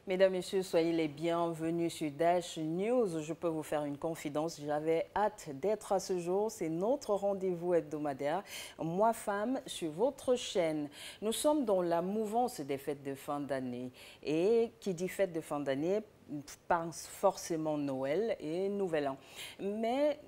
Mesdames, Messieurs, soyez les bienvenus sur Dash News. Je peux vous faire une confidence. J'avais hâte d'être à ce jour. C'est notre rendez-vous hebdomadaire. Moi, femme, sur votre chaîne. Nous sommes dans la mouvance des fêtes de fin d'année. Et qui dit fête de fin d'année pense forcément Noël et Nouvel An. Mais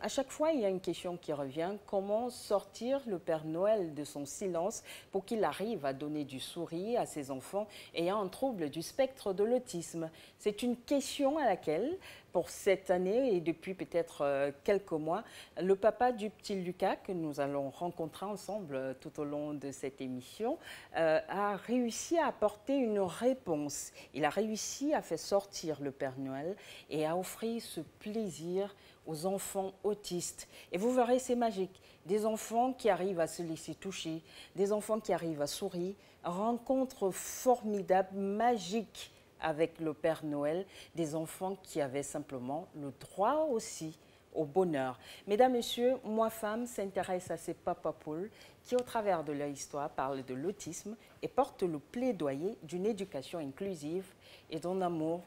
à chaque fois, il y a une question qui revient. Comment sortir le Père Noël de son silence pour qu'il arrive à donner du sourire à ses enfants ayant un trouble du spectre de l'autisme? C'est une question à laquelle, pour cette année et depuis peut-être quelques mois, le papa du petit Lucas, que nous allons rencontrer ensemble tout au long de cette émission, a réussi à apporter une réponse. Il a réussi à faire sortir le Père Noël et à offrir ce plaisir aux enfants autistes. Et vous verrez, c'est magique. Des enfants qui arrivent à se laisser toucher, des enfants qui arrivent à sourire, rencontre formidable, magique avec le Père Noël, des enfants qui avaient simplement le droit aussi au bonheur. Mesdames, Messieurs, Moi Femme s'intéresse à ces papa poules qui, au travers de leur histoire, parlent de l'autisme et portent le plaidoyer d'une éducation inclusive et d'un amour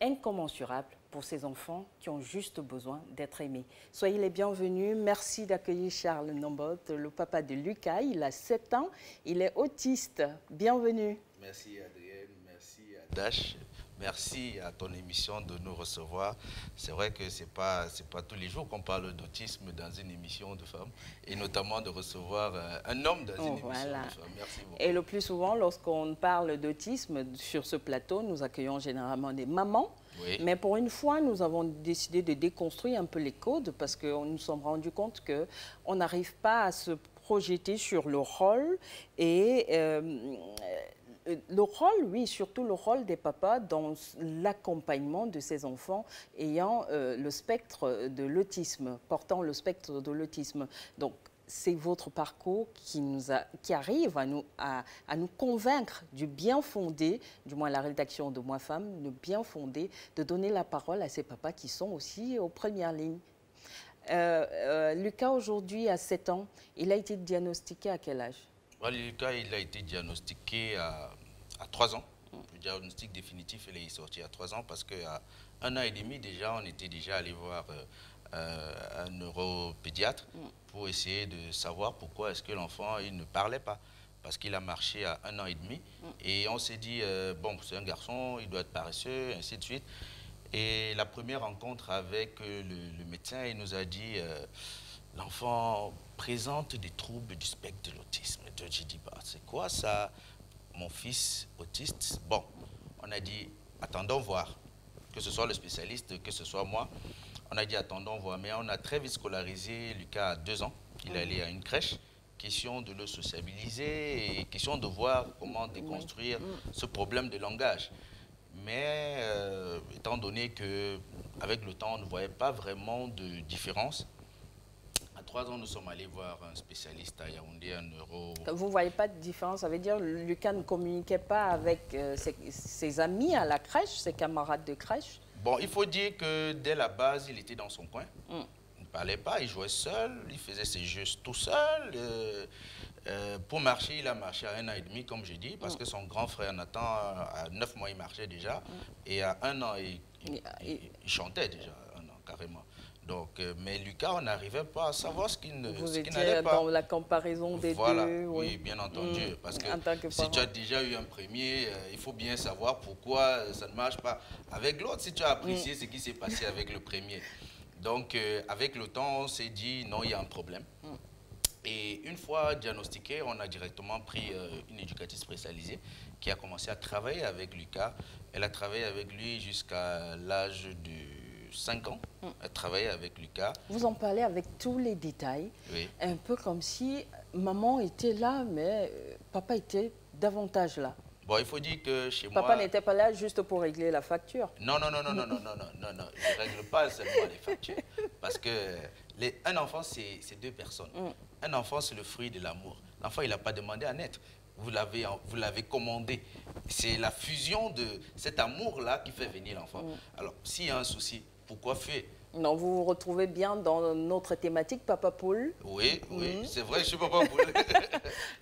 incommensurable pour ces enfants qui ont juste besoin d'être aimés. Soyez les bienvenus. Merci d'accueillir Charles Nombot, le papa de Lucas. Il a 7 ans, il est autiste. Bienvenue. Merci Adrienne, merci à Dash, merci à ton émission de nous recevoir. C'est vrai que c'est pas tous les jours qu'on parle d'autisme dans une émission de femmes et notamment de recevoir un homme dans une émission de femmes. Merci beaucoup. Et le plus souvent, lorsqu'on parle d'autisme sur ce plateau, nous accueillons généralement des mamans. Oui. Mais pour une fois, nous avons décidé de déconstruire un peu les codes parce que nous nous sommes rendus compte qu'on n'arrive pas à se projeter sur le rôle et le rôle, oui, surtout le rôle des papas dans l'accompagnement de ces enfants ayant le spectre de l'autisme, portant le spectre de l'autisme. Donc, c'est votre parcours qui arrive à nous convaincre du bien fondé, du moins la rédaction de Moi Femme, le bien fondé de donner la parole à ces papas qui sont aussi aux premières lignes. Lucas, aujourd'hui, a 7 ans, il a été diagnostiqué à quel âge? Lucas, il a été diagnostiqué à 3 ans. Le diagnostic définitif, il est sorti à 3 ans parce qu'à 1 an et demi, déjà, on était déjà allé voir un neuropédiatre pour essayer de savoir pourquoi est-ce que l'enfant ne parlait pas. Parce qu'il a marché à 1 an et demi. Et on s'est dit, bon, c'est un garçon, il doit être paresseux, ainsi de suite. Et la première rencontre avec le médecin, il nous a dit, l'enfant présente des troubles du spectre de l'autisme. J'ai dit, bah, c'est quoi ça, mon fils autiste? Bon, on a dit, attendons voir, que ce soit le spécialiste, que ce soit moi. On a dit, attendons voir, mais on a très vite scolarisé Lucas à 2 ans. Il allait à une crèche. Question de le sociabiliser et question de voir comment déconstruire ce problème de langage. Mais étant donné qu'avec le temps, on ne voyait pas vraiment de différence, à 3 ans, nous sommes allés voir un spécialiste à Yaoundé, un neuro... Vous ne voyez pas de différence? Ça veut dire que Lucas ne communiquait pas avec ses amis à la crèche, ses camarades de crèche? Bon, il faut dire que dès la base, il était dans son coin. Il ne parlait pas, il jouait seul, il faisait ses jeux tout seul. Pour marcher, il a marché à 1 an et demi, comme je dis, parce que son grand frère Nathan, à 9 mois, il marchait déjà. Et à 1 an, il chantait déjà, 1 an, carrément. Donc, mais Lucas, on n'arrivait pas à savoir ce qu'il n'allait pas. Vous étiez dans la comparaison des deux? Oui, bien entendu. Parce que si tu as déjà eu un premier, il faut bien savoir pourquoi ça ne marche pas. Avec l'autre, si tu as apprécié ce qui s'est passé avec le premier. Donc, avec le temps, on s'est dit, non, il y a un problème. Et une fois diagnostiqué, on a directement pris une éducatrice spécialisée qui a commencé à travailler avec Lucas. Elle a travaillé avec lui jusqu'à l'âge de 5 ans. Elle travaillait avec Lucas. Vous en parlez avec tous les détails, oui. Un peu comme si maman était là, mais papa était davantage là. Bon, il faut dire que chez moi... Papa n'était pas là juste pour régler la facture. Non, non, non, non, non, non, non, non, non, je ne règle pas seulement les factures. Parce que un enfant, c'est 2 personnes. Un enfant, c'est le fruit de l'amour. L'enfant, il n'a pas demandé à naître. Vous l'avez commandé. C'est la fusion de cet amour-là qui fait venir l'enfant. Alors, s'il y a un souci, pourquoi faire? Non, vous vous retrouvez bien dans notre thématique Papa Poule. Oui, oui, c'est vrai, je suis papa poule.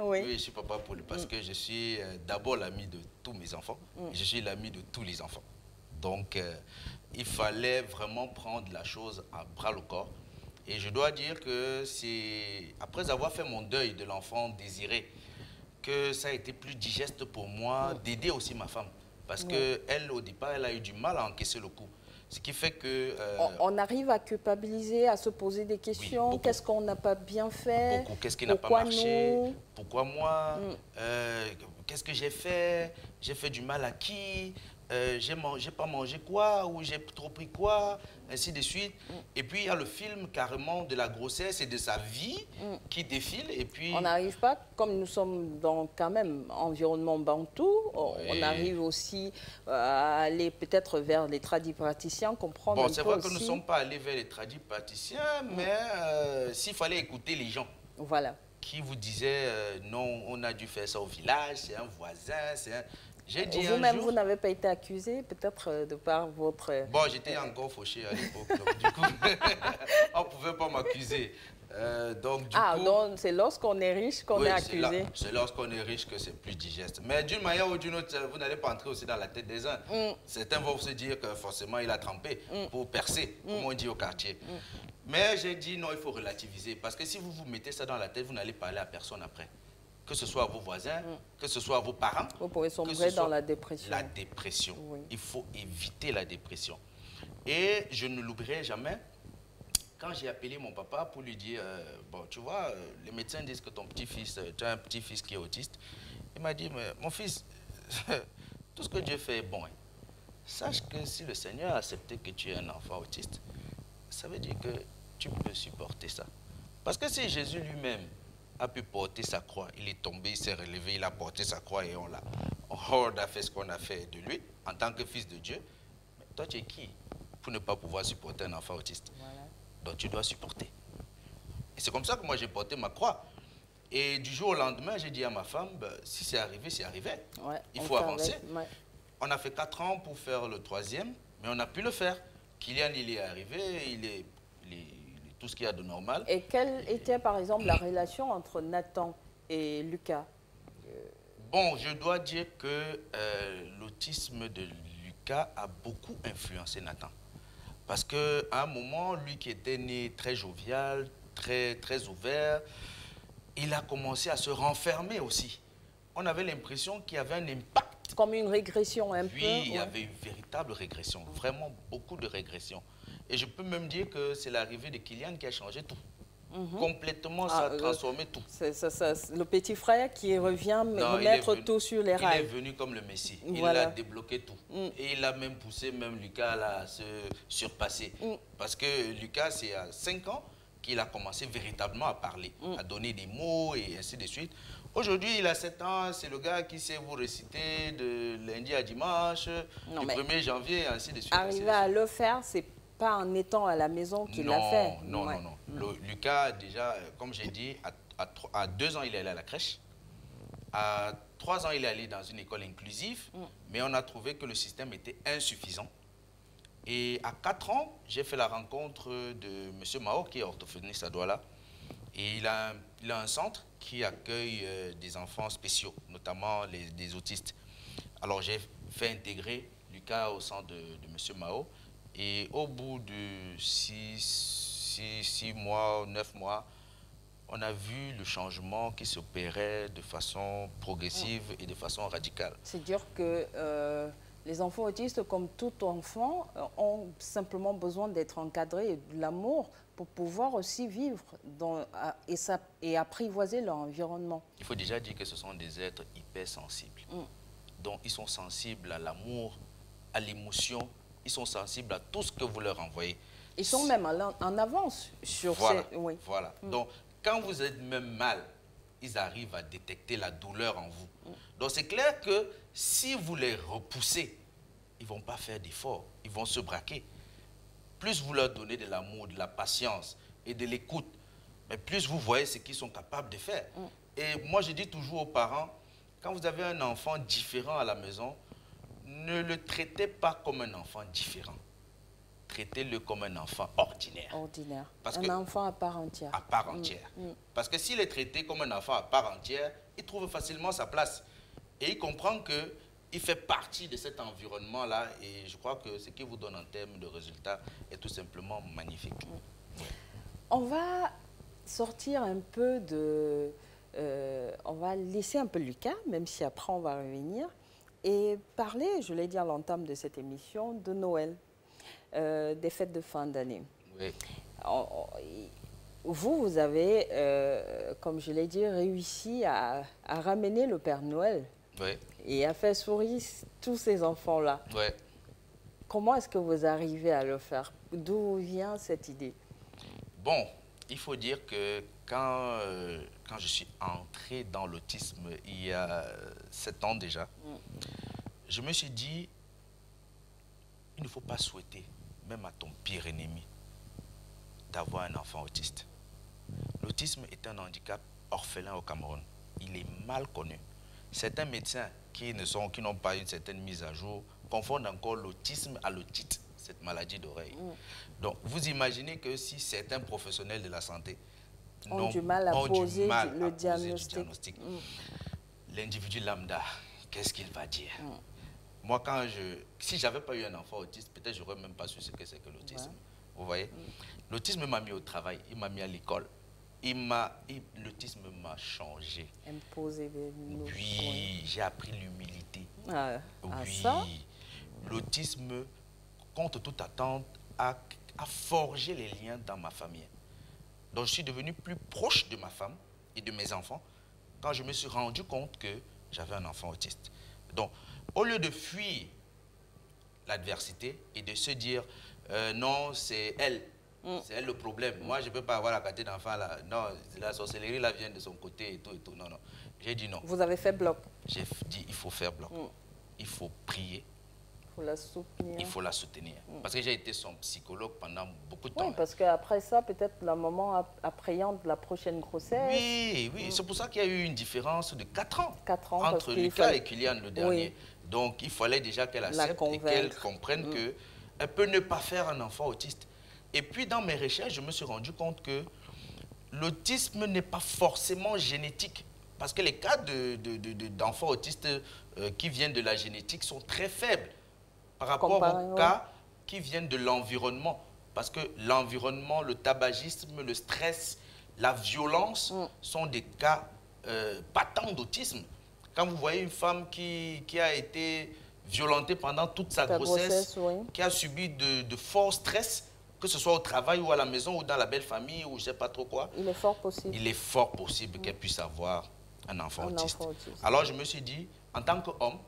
Oui. Oui, je suis papa poule parce que je suis d'abord l'ami de tous mes enfants. Je suis l'ami de tous les enfants. Donc, il fallait vraiment prendre la chose à bras le corps. Et je dois dire que c'est après avoir fait mon deuil de l'enfant désiré que ça a été plus digeste pour moi d'aider aussi ma femme. Parce qu'elle, au départ, elle a eu du mal à encaisser le coup. Ce qui fait que... On arrive à culpabiliser, à se poser des questions. Oui, qu'est-ce qu'on n'a pas bien fait? beaucoup. Qu'est-ce qui n'a pas marché? Pourquoi moi? Qu'est-ce que j'ai fait? J'ai fait du mal à qui? J'ai pas mangé quoi? Ou j'ai trop pris quoi? Ainsi de suite. Et puis, il y a le film carrément de la grossesse et de sa vie qui défile. Et puis... On n'arrive pas, comme nous sommes dans quand même environnement bantou, on arrive aussi à aller peut-être vers les tradipraticiens, comprendre bon, un peu c'est vrai aussi. que nous ne sommes pas allés vers les tradipraticiens, mais s'il fallait écouter les gens Voilà. qui vous disaient non, on a dû faire ça au village, c'est un voisin, c'est un... J'ai dit Vous-même, vous n'avez pas été accusé, peut-être de par votre... Bon, j'étais encore fauché à l'époque, donc du coup, on ne pouvait pas m'accuser. Donc c'est lorsqu'on est riche qu'on est accusé. C'est lorsqu'on est riche que c'est plus digeste. Mais d'une manière ou d'une autre, vous n'allez pas entrer aussi dans la tête des uns. Certains vont se dire que forcément il a trempé pour percer, comme on dit au quartier. Mais j'ai dit non, il faut relativiser. Parce que si vous vous mettez ça dans la tête, vous n'allez parler à personne après. Que ce soit à vos voisins, que ce soit à vos parents. Vous pouvez sombrer dans la dépression. La dépression. Oui. Il faut éviter la dépression. Et je ne l'oublierai jamais. Quand j'ai appelé mon papa pour lui dire, bon, tu vois, les médecins disent que ton petit-fils, tu as un petit-fils qui est autiste. Il m'a dit, mais mon fils, tout ce que Dieu fait est bon. Hein. Sache que si le Seigneur a accepté que tu es un enfant autiste, ça veut dire que tu peux supporter ça. Parce que si Jésus lui-même a pu porter sa croix, il est tombé, il s'est relevé, il a porté sa croix et on a fait ce qu'on a fait de lui en tant que fils de Dieu. Mais toi, tu es qui pour ne pas pouvoir supporter un enfant autiste? Voilà. Donc tu dois supporter. Et c'est comme ça que moi j'ai porté ma croix. Et du jour au lendemain, j'ai dit à ma femme, ben, si c'est arrivé, c'est arrivé. Ouais, il faut avancer. Ouais. On a fait 4 ans pour faire le 3e, mais on a pu le faire. Kylian, il est arrivé, il est tout ce qu'il y a de normal. Et quelle était par exemple la relation entre Nathan et Lucas? Bon, je dois dire que l'autisme de Lucas a beaucoup influencé Nathan. Parce qu'à un moment, lui qui était né très jovial, très ouvert, il a commencé à se renfermer aussi. On avait l'impression qu'il y avait un impact. Comme une régression un peu. Oui, il y avait une véritable régression, vraiment beaucoup de régression. Et je peux même dire que c'est l'arrivée de Kylian qui a changé tout. Complètement, ça a transformé tout. Le petit frère qui revient remettre tout sur les rails. Il est venu comme le Messie. Voilà. Il a débloqué tout. Et il a même poussé même Lucas là, à se surpasser. Parce que Lucas, c'est à 5 ans qu'il a commencé véritablement à parler, à donner des mots et ainsi de suite. Aujourd'hui, il a 7 ans, c'est le gars qui sait vous réciter de lundi à dimanche, du 1er janvier, ainsi de suite. Arriver à le faire, c'est pas en étant à la maison qu'il l'a fait. Non. Lucas, déjà, comme j'ai dit, à 2 ans, il est allé à la crèche. À 3 ans, il est allé dans une école inclusive, mais on a trouvé que le système était insuffisant. Et à 4 ans, j'ai fait la rencontre de M. Mao, qui est orthophoniste à Douala. Et il a un centre qui accueille des enfants spéciaux, notamment des autistes. Alors j'ai fait intégrer Lucas au centre de M. Mao. Et au bout de 6 mois, 9 mois, on a vu le changement qui s'opérait de façon progressive et de façon radicale. C'est dire que les enfants autistes, comme tout enfant, ont simplement besoin d'être encadrés et de l'amour pour pouvoir aussi vivre et apprivoiser leur environnement. Il faut déjà dire que ce sont des êtres hypersensibles. Donc ils sont sensibles à l'amour, à l'émotion, ils sont sensibles à tout ce que vous leur envoyez. Ils sont même en avance sur ces... Oui. Voilà. Donc, quand vous êtes même mal, ils arrivent à détecter la douleur en vous. Donc, c'est clair que si vous les repoussez, ils ne vont pas faire d'efforts, ils vont se braquer. Plus vous leur donnez de l'amour, de la patience et de l'écoute, mais plus vous voyez ce qu'ils sont capables de faire. Et moi, je dis toujours aux parents, quand vous avez un enfant différent à la maison, ne le traitez pas comme un enfant différent. traitez-le comme un enfant ordinaire. Ordinaire. Parce un enfant à part entière. À part entière. Parce que s'il est traité comme un enfant à part entière, il trouve facilement sa place. Et il comprend qu'il fait partie de cet environnement-là. Et je crois que ce qu'il vous donne en termes de résultats est tout simplement magnifique. On va sortir un peu de... on va laisser un peu Lucas, même si après on va revenir, et parler, je l'ai dit à l'entame de cette émission, de Noël, des fêtes de fin d'année. Oui. Vous avez, comme je l'ai dit, réussi à ramener le Père Noël. Oui. Et à faire sourire tous ces enfants-là. Oui. Comment est-ce que vous arrivez à le faire? D'où vient cette idée? Bon, il faut dire que quand je suis entré dans l'autisme il y a 7 ans déjà, je me suis dit, il ne faut pas souhaiter, même à ton pire ennemi, d'avoir un enfant autiste. L'autisme est un handicap orphelin au Cameroun. Il est mal connu. Certains médecins qui n'ont pas une certaine mise à jour confondent encore l'autisme à l'otite, cette maladie d'oreille. Donc, vous imaginez que si certains professionnels de la santé ont du mal à poser le diagnostic, l'individu lambda, qu'est-ce qu'il va dire? Moi, si je n'avais pas eu un enfant autiste, peut-être je n'aurais même pas su ce que c'est que l'autisme. Vous voyez? L'autisme m'a mis au travail, il m'a mis à l'école. L'autisme m'a changé. Imposé des nouveaux. Oui, j'ai appris l'humilité. Oui, l'autisme, contre toute attente, a forgé les liens dans ma famille. Donc, je suis devenu plus proche de ma femme et de mes enfants quand je me suis rendu compte que j'avais un enfant autiste. Donc, au lieu de fuir l'adversité et de se dire non, c'est elle. C'est elle le problème. Moi, je ne peux pas avoir la quantité d'enfants là. Non, la sorcellerie là vient de son côté et tout et tout. Non, non. J'ai dit non. Vous avez fait bloc. J'ai dit il faut faire bloc. Il faut prier. Il faut la soutenir. Il faut la soutenir. Parce que j'ai été son psychologue pendant beaucoup de temps. Oui, parce qu'après ça, peut-être la maman appréhende la prochaine grossesse. Oui, oui. C'est pour ça qu'il y a eu une différence de 4 ans, 4 ans entre Lucas et Kylian le dernier. Oui. Donc, il fallait déjà qu'elle accepte et qu'elle comprenne qu'elle peut ne pas faire un enfant autiste. Et puis, dans mes recherches, je me suis rendu compte que l'autisme n'est pas forcément génétique. Parce que les cas d'enfants autistes qui viennent de la génétique sont très faibles par rapport aux cas qui viennent de l'environnement. Parce que l'environnement, le tabagisme, le stress, la violence sont des cas patents d'autisme. Quand vous voyez une femme qui a été violentée pendant toute sa grossesse, qui a subi de forts stress, que ce soit au travail ou à la maison ou dans la belle famille ou je ne sais pas trop quoi. Il est fort possible. Il est fort possible qu'elle puisse avoir un enfant autiste. Alors je me suis dit, en tant qu'homme,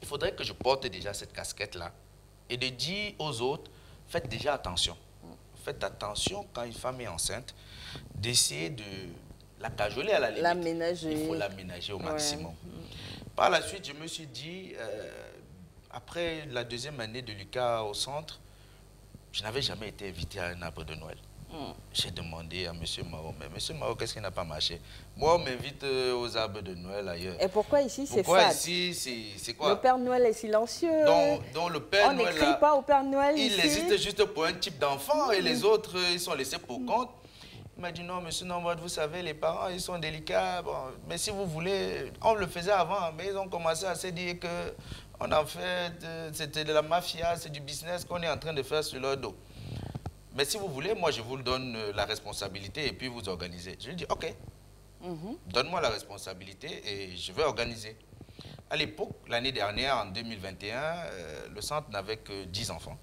il faudrait que je porte déjà cette casquette-là et de dire aux autres, faites déjà attention. Faites attention quand une femme est enceinte, d'essayer de la cajoler à la limite. L'aménager. Il faut l'aménager au maximum. Par la suite, je me suis dit, après la deuxième année de Lucas au centre, je n'avais jamais été invité à un arbre de Noël. J'ai demandé à M. Mao, mais M. Mao, qu'est-ce qui n'a pas marché? Moi, on m'invite aux arbres de Noël ailleurs. Et pourquoi ici, c'est fade? Pourquoi ici, c'est quoi? Le Père Noël est silencieux. Donc le Père Noël, on n'écrit pas au Père Noël ici. Il existe juste pour un type d'enfant et les autres, ils sont laissés pour compte. Il m'a dit, non, monsieur Nomad, vous savez, les parents, ils sont délicats. Bon, mais si vous voulez, on le faisait avant, mais ils ont commencé à se dire que on en fait, c'était de la mafia, c'est du business qu'on est en train de faire sur leur dos. Mais si vous voulez, moi, je vous donne la responsabilité et puis vous organisez. Je lui dis, OK, donne-moi la responsabilité et je vais organiser. À l'époque, l'année dernière, en 2021, le centre n'avait que 10 enfants.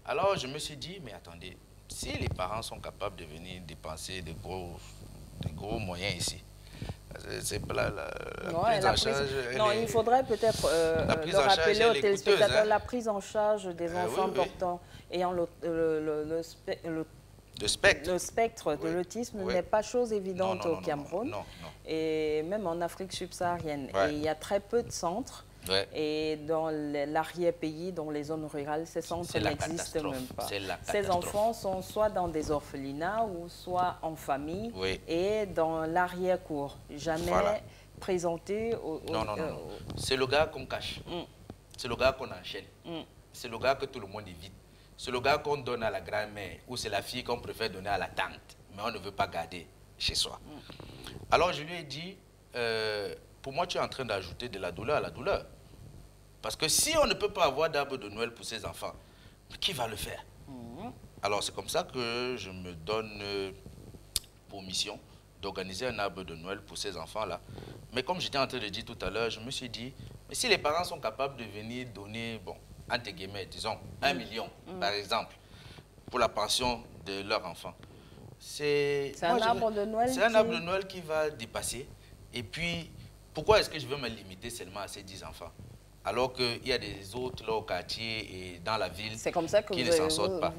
Alors, je me suis dit, mais attendez, si les parents sont capables de venir dépenser de gros moyens ici, c'est la prise en charge. Non, il faudrait peut-être le rappeler aux téléspectateurs, la prise en charge des enfants portant, ayant le spectre de l'autisme n'est pas chose évidente au Cameroun et même en Afrique subsaharienne. Et il y a très peu de centres. Et dans l'arrière-pays, dans les zones rurales, ces centres n'existent même pas. Ces enfants sont soit dans des orphelinats ou soit en famille et dans l'arrière-cour. Jamais présentés non. C'est le gars qu'on cache. C'est le gars qu'on enchaîne. C'est le gars que tout le monde évite. c'est le gars qu'on donne à la grand-mère ou c'est la fille qu'on préfère donner à la tante, mais on ne veut pas garder chez soi. Alors je lui ai dit, pour moi tu es en train d'ajouter de la douleur à la douleur. Parce que si on ne peut pas avoir d'arbre de Noël pour ses enfants, qui va le faire? Alors c'est comme ça que je me donne pour mission d'organiser un arbre de Noël pour ces enfants-là. Mais comme j'étais en train de dire tout à l'heure, je me suis dit, mais si les parents sont capables de venir donner, bon, entre guillemets, disons, 1 million, par exemple, pour la pension de leur enfant, c'est un arbre de Noël. C'est un arbre de Noël qui va dépasser. Et puis, pourquoi est-ce que je veux me limiter seulement à ces 10 enfants? Alors qu'il y a des autres là au quartier et dans la ville comme ça que qui ne s'en sortent pas.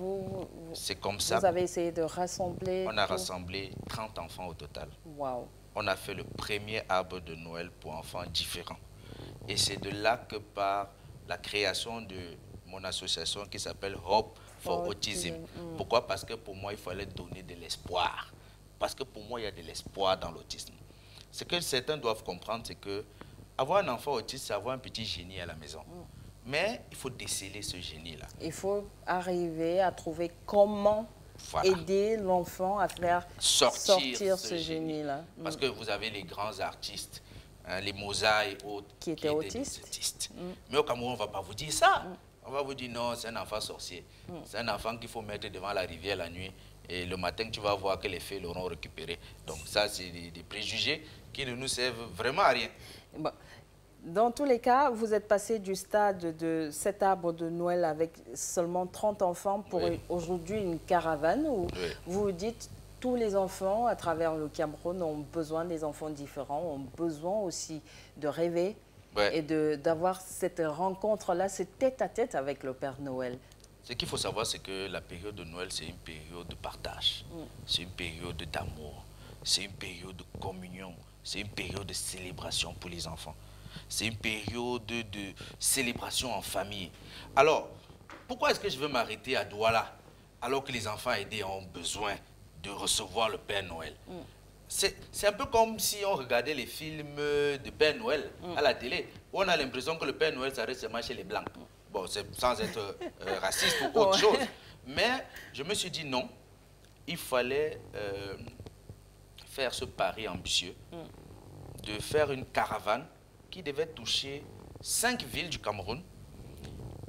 C'est comme ça. Vous avez essayé de rassembler. On a rassemblé 30 enfants au total. Wow. On a fait le premier arbre de Noël pour enfants différents. Et c'est de là que part la création de mon association qui s'appelle Hope for Autism. Pourquoi? Parce que pour moi, il fallait donner de l'espoir. Parce que pour moi, il y a de l'espoir dans l'autisme. Ce que certains doivent comprendre, c'est que avoir un enfant autiste, c'est avoir un petit génie à la maison. Mais il faut déceler ce génie-là. Il faut arriver à trouver comment aider l'enfant à faire sortir ce génie-là. Parce que vous avez les grands artistes, hein, les Mozart et autres, qui étaient autistes. Mais au Cameroun, on ne va pas vous dire ça. On va vous dire non, c'est un enfant sorcier. C'est un enfant qu'il faut mettre devant la rivière la nuit. Et le matin, tu vas voir que les fées l'auront récupéré. Donc ça, c'est des préjugés qui ne nous servent vraiment à rien. Bon. Dans tous les cas, vous êtes passé du stade de cet arbre de Noël avec seulement 30 enfants pour aujourd'hui une caravane où vous vous dites tous les enfants à travers le Cameroun ont besoin des enfants différents, ont besoin aussi de rêver et d'avoir cette rencontre-là, ce tête-à-tête avec le Père Noël. Ce qu'il faut savoir, c'est que la période de Noël, c'est une période de partage, c'est une période d'amour, c'est une période de communion, c'est une période de célébration pour les enfants. C'est une période de célébration en famille. Alors, pourquoi est-ce que je veux m'arrêter à Douala alors que les enfants aidés ont besoin de recevoir le Père Noël? C'est un peu comme si on regardait les films de Père Noël à la télé, où on a l'impression que le Père Noël s'arrête seulement chez les Blancs. Bon, c'est sans être raciste ou autre chose. Mais je me suis dit non, il fallait faire ce pari ambitieux de faire une caravane qui devait toucher 5 villes du Cameroun.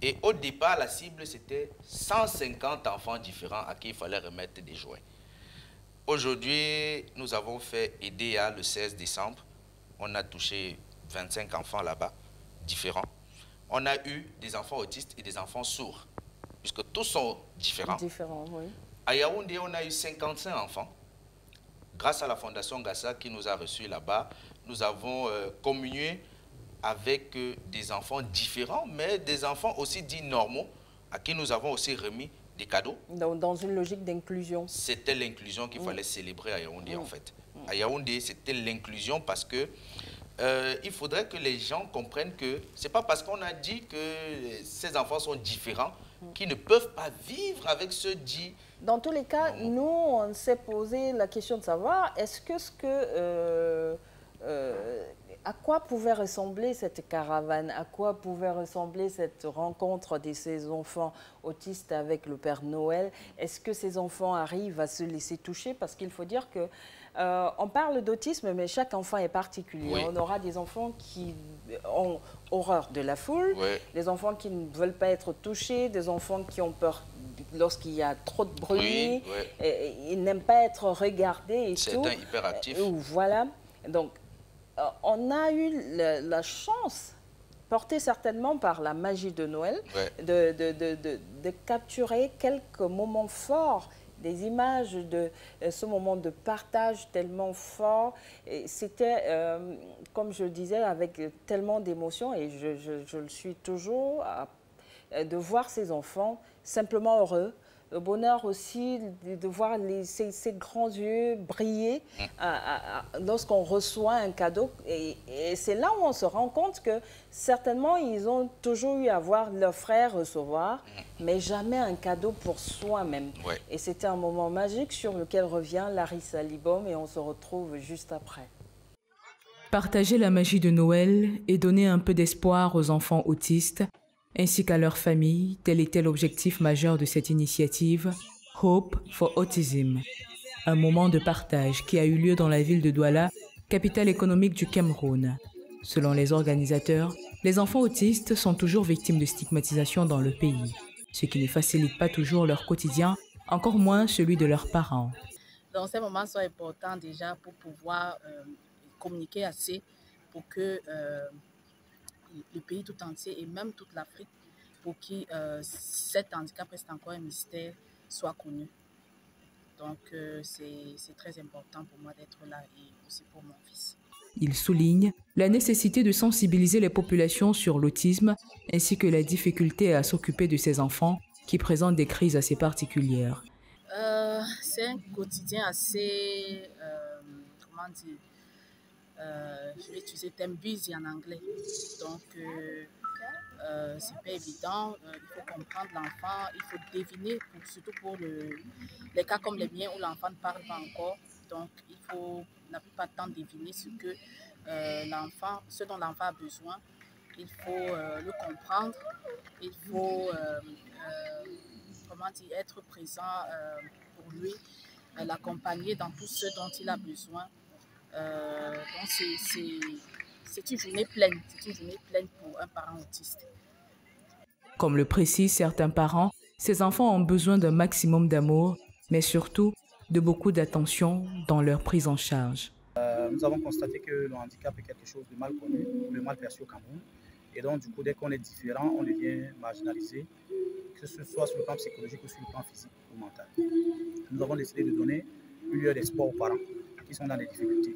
Et au départ, la cible, c'était 150 enfants différents à qui il fallait remettre des jouets. Aujourd'hui, nous avons fait EDEA le 16 décembre. On a touché 25 enfants là-bas, différents. On a eu des enfants autistes et des enfants sourds, puisque tous sont différents. À Yaoundé, on a eu 55 enfants. Grâce à la Fondation Gassa qui nous a reçus là-bas, nous avons communié avec des enfants différents, mais des enfants aussi dits normaux, à qui nous avons aussi remis des cadeaux. Dans une logique d'inclusion. C'était l'inclusion qu'il fallait célébrer à Yaoundé, en fait. À Yaoundé, c'était l'inclusion parce que il faudrait que les gens comprennent que ce n'est pas parce qu'on a dit que ces enfants sont différents qu'ils ne peuvent pas vivre avec ceux dits. Dans tous les cas, nous, on s'est posé la question de savoir, est-ce que à quoi pouvait ressembler cette caravane? À quoi pouvait ressembler cette rencontre de ces enfants autistes avec le Père Noël? Est-ce que ces enfants arrivent à se laisser toucher? Parce qu'il faut dire que on parle d'autisme, mais chaque enfant est particulier. On aura des enfants qui ont horreur de la foule, des enfants qui ne veulent pas être touchés, des enfants qui ont peur lorsqu'il y a trop de bruit, ils n'aiment pas être regardés et tout. Certains hyperactifs. Voilà. Donc, on a eu la chance, portée certainement par la magie de Noël, de capturer quelques moments forts, des images de ce moment de partage tellement fort. C'était, comme je le disais, avec tellement d'émotions, et je le suis toujours, de voir ces enfants simplement heureux. Le bonheur aussi de voir ces grands yeux briller lorsqu'on reçoit un cadeau. Et c'est là où on se rend compte que certainement, ils ont toujours eu à voir leur frère recevoir, mais jamais un cadeau pour soi-même. Et c'était un moment magique sur lequel revient Larissa Libom, et on se retrouve juste après. Partager la magie de Noël et donner un peu d'espoir aux enfants autistes, ainsi qu'à leur famille, tel était l'objectif majeur de cette initiative, Hope for Autism, un moment de partage qui a eu lieu dans la ville de Douala, capitale économique du Cameroun. Selon les organisateurs, les enfants autistes sont toujours victimes de stigmatisation dans le pays, ce qui ne facilite pas toujours leur quotidien, encore moins celui de leurs parents. Donc ces moments sont importants déjà pour pouvoir communiquer assez pour que le pays tout entier et même toute l'Afrique, pour qui cet handicap reste encore un mystère, soit connu. Donc c'est très important pour moi d'être là et aussi pour mon fils. Il souligne la nécessité de sensibiliser les populations sur l'autisme ainsi que la difficulté à s'occuper de ces enfants qui présentent des crises assez particulières. C'est un quotidien assez, comment dire, je vais utiliser le terme busy en anglais. Donc, c'est pas évident. Il faut comprendre l'enfant, il faut deviner, surtout pour les cas comme les miens où l'enfant ne parle pas encore. Donc, il faut la plupart du temps deviner ce dont l'enfant a besoin. Il faut le comprendre. Il faut être présent pour lui, l'accompagner dans tout ce dont il a besoin. Donc c'est une journée pleine, pour un parent autiste. Comme le précisent certains parents, ces enfants ont besoin d'un maximum d'amour, mais surtout de beaucoup d'attention dans leur prise en charge. Nous avons constaté que le handicap est quelque chose de mal connu, de mal perçu au Cameroun. Et donc, du coup, dès qu'on est différent, on devient marginalisé, que ce soit sur le plan psychologique ou sur le plan physique ou mental. Nous avons décidé de donner une lueur d'espoir aux parents qui sont dans des difficultés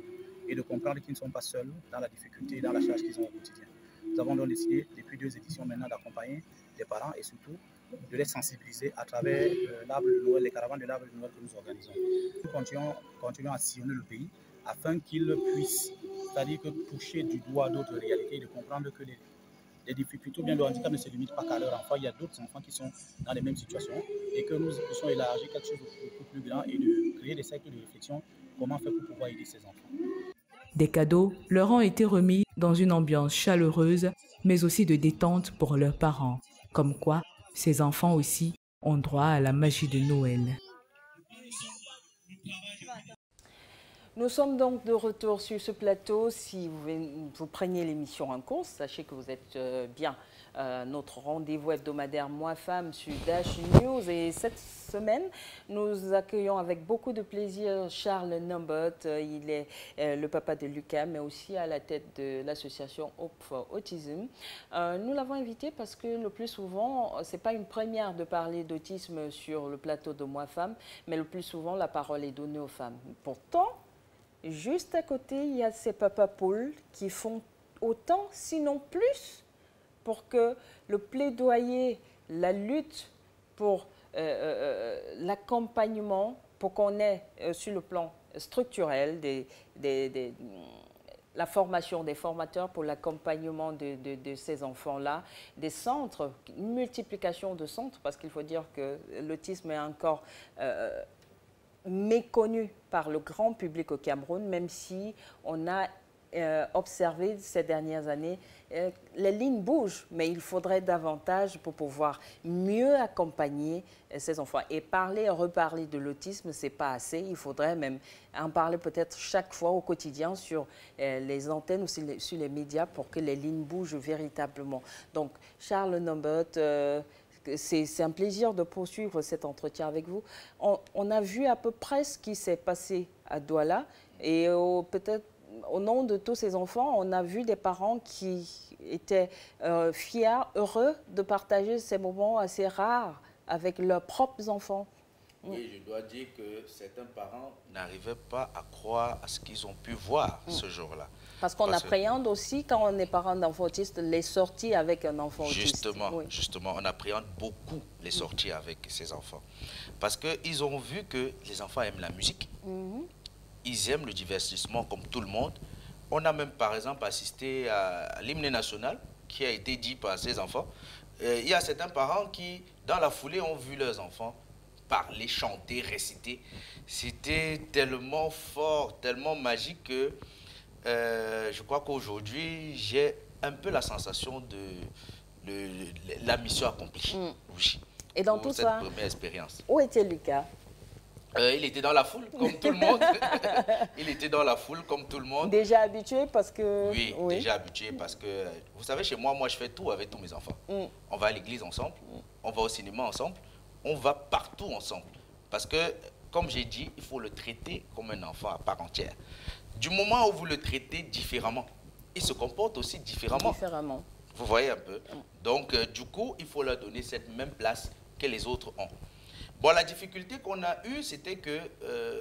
et de comprendre qu'ils ne sont pas seuls dans la difficulté et dans la charge qu'ils ont au quotidien. Nous avons donc décidé, depuis 2 éditions maintenant, d'accompagner les parents et surtout de les sensibiliser à travers l'arbre de Noël, les caravanes de l'arbre de Noël que nous organisons. Nous continuons à sillonner le pays afin qu'ils puissent, c'est-à-dire que toucher du doigt d'autres réalités et de comprendre que les difficultés ou bien le handicap ne se limite pas qu'à leurs enfants. Il y a d'autres enfants qui sont dans les mêmes situations et que nous puissions élargir quelque chose de beaucoup plus grand et de créer des cercles de réflexion. Comment faire pour pouvoir aider ces enfants? Des cadeaux leur ont été remis dans une ambiance chaleureuse, mais aussi de détente pour leurs parents. Comme quoi, ces enfants aussi ont droit à la magie de Noël. Nous sommes donc de retour sur ce plateau. Si vous preniez l'émission en cours, sachez que vous êtes bien notre rendez-vous hebdomadaire Moi Femme sur Dash News. Et cette semaine, nous accueillons avec beaucoup de plaisir Charles Nombot. Il est le papa de Lucas, mais aussi à la tête de l'association Hope for Autism. Nous l'avons invité parce que le plus souvent, ce n'est pas une première de parler d'autisme sur le plateau de Moi Femme, mais le plus souvent, la parole est donnée aux femmes. Pourtant, juste à côté, il y a ces papas poules qui font autant, sinon plus, pour que le plaidoyer, la lutte pour l'accompagnement, pour qu'on ait sur le plan structurel la formation des formateurs pour l'accompagnement de ces enfants-là, des centres, une multiplication de centres, parce qu'il faut dire que l'autisme est encore méconnu par le grand public au Cameroun, même si on a observé ces dernières années, les lignes bougent, mais il faudrait davantage pour pouvoir mieux accompagner ces enfants. Et parler et reparler de l'autisme, ce n'est pas assez. Il faudrait même en parler peut-être chaque fois au quotidien sur les antennes ou sur les médias pour que les lignes bougent véritablement. Donc, Charles Nombot, c'est un plaisir de poursuivre cet entretien avec vous. On a vu à peu près ce qui s'est passé à Douala et peut-être au nom de tous ces enfants, on a vu des parents qui étaient fiers, heureux de partager ces moments assez rares avec leurs propres enfants. Et je dois dire que certains parents n'arrivaient pas à croire à ce qu'ils ont pu voir ce jour-là. Parce qu'on appréhende aussi, quand on est parent d'enfants autistes, les sorties avec un enfant autiste. Justement, on appréhende beaucoup les sorties avec ces enfants. Parce qu'ils ont vu que les enfants aiment la musique. Ils aiment le divertissement comme tout le monde. On a même, par exemple, assisté à l'hymne national qui a été dit par ces enfants. Il y a certains parents qui, dans la foulée, ont vu leurs enfants parler, chanter, réciter. C'était tellement fort, tellement magique que je crois qu'aujourd'hui, j'ai un peu la sensation la mission accomplie. Oui. Et dans pour tout cette ça, première expérience. où était Lucas? Il était dans la foule, comme tout le monde. Il était dans la foule, comme tout le monde. Déjà habitué parce que... Oui, déjà habitué parce que, vous savez, chez moi, je fais tout avec tous mes enfants. On va à l'église ensemble, on va au cinéma ensemble, on va partout ensemble. Parce que, comme j'ai dit, il faut le traiter comme un enfant à part entière. Du moment où vous le traitez différemment, il se comporte aussi différemment. Vous voyez un peu. Donc, du coup, il faut leur donner cette même place que les autres ont. Bon, la difficulté qu'on a eue, c'était que